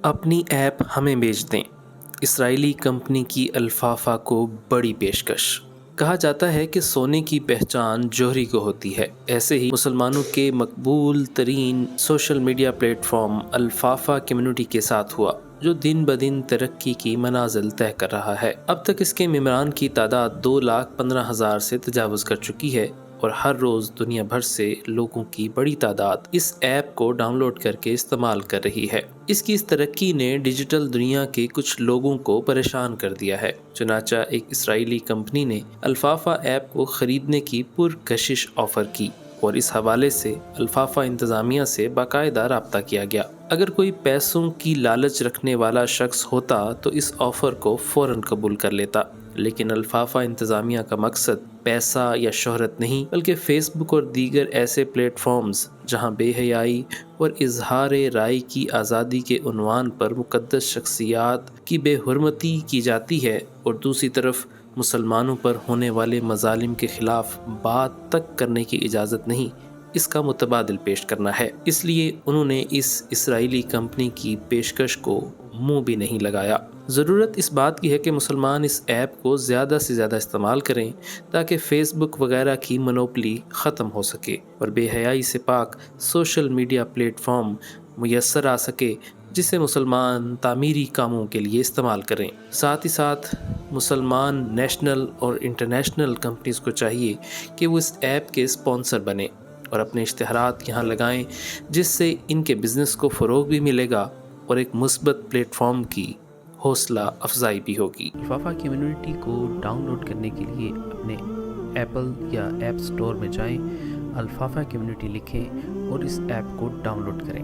اپنی ایپ ہمیں بیچ دیں، اسرائیلی کمپنی کی الفافا کو بڑی پیشکش۔ کہا جاتا ہے کہ سونے کی پہچان جوہری کو ہوتی ہے، ایسے ہی مسلمانوں کے مقبول ترین سوشل میڈیا پلیٹ فارم الفافا کمیونٹی کے ساتھ ہوا، جو دن بدن ترقی کی منازل طے کر رہا ہے۔ اب تک اس کے ممبران کی تعداد 2,15,000 سے تجاوز کر چکی ہے، اور ہر روز دنیا بھر سے لوگوں کی بڑی تعداد اس ایپ کو ڈاؤن لوڈ کر کے استعمال کر رہی ہے۔ اس کی اس ترقی نے ڈیجیٹل دنیا کے کچھ لوگوں کو پریشان کر دیا ہے، چنانچہ ایک اسرائیلی کمپنی نے الفافا ایپ کو خریدنے کی پرکشش آفر کی، اور اس حوالے سے الفافا انتظامیہ سے باقاعدہ رابطہ کیا گیا۔ اگر کوئی پیسوں کی لالچ رکھنے والا شخص ہوتا تو اس آفر کو فوراً قبول کر لیتا، لیکن الفافا انتظامیہ کا مقصد پیسہ یا شہرت نہیں، بلکہ فیس بک اور دیگر ایسے پلیٹ فارمز جہاں بے حیائی اور اظہار رائے کی آزادی کے عنوان پر مقدس شخصیات کی بے حرمتی کی جاتی ہے، اور دوسری طرف مسلمانوں پر ہونے والے مظالم کے خلاف بات تک کرنے کی اجازت نہیں، اس کا متبادل پیش کرنا ہے۔ اس لیے انہوں نے اس اسرائیلی کمپنی کی پیشکش کو منہ بھی نہیں لگایا۔ ضرورت اس بات کی ہے کہ مسلمان اس ایپ کو زیادہ سے زیادہ استعمال کریں تاکہ فیس بک وغیرہ کی منوپلی ختم ہو سکے اور بے حیائی سے پاک سوشل میڈیا پلیٹ فارم میسر آ سکے جسے مسلمان تعمیری کاموں کے لیے استعمال کریں۔ ساتھ ہی ساتھ مسلمان نیشنل اور انٹرنیشنل کمپنیز کو چاہیے کہ وہ اس ایپ کے اسپانسر بنیں اور اپنے اشتہارات یہاں لگائیں، جس سے ان کے بزنس کو فروغ بھی ملے گا اور ایک مثبت پلیٹ فارم کی حوصلہ افزائی بھی ہوگی۔ الفافا کمیونٹی کو ڈاؤن لوڈ کرنے کے لیے اپنے ایپل یا ایپ سٹور میں جائیں، الفافا کمیونٹی لکھیں اور اس ایپ کو ڈاؤن لوڈ کریں۔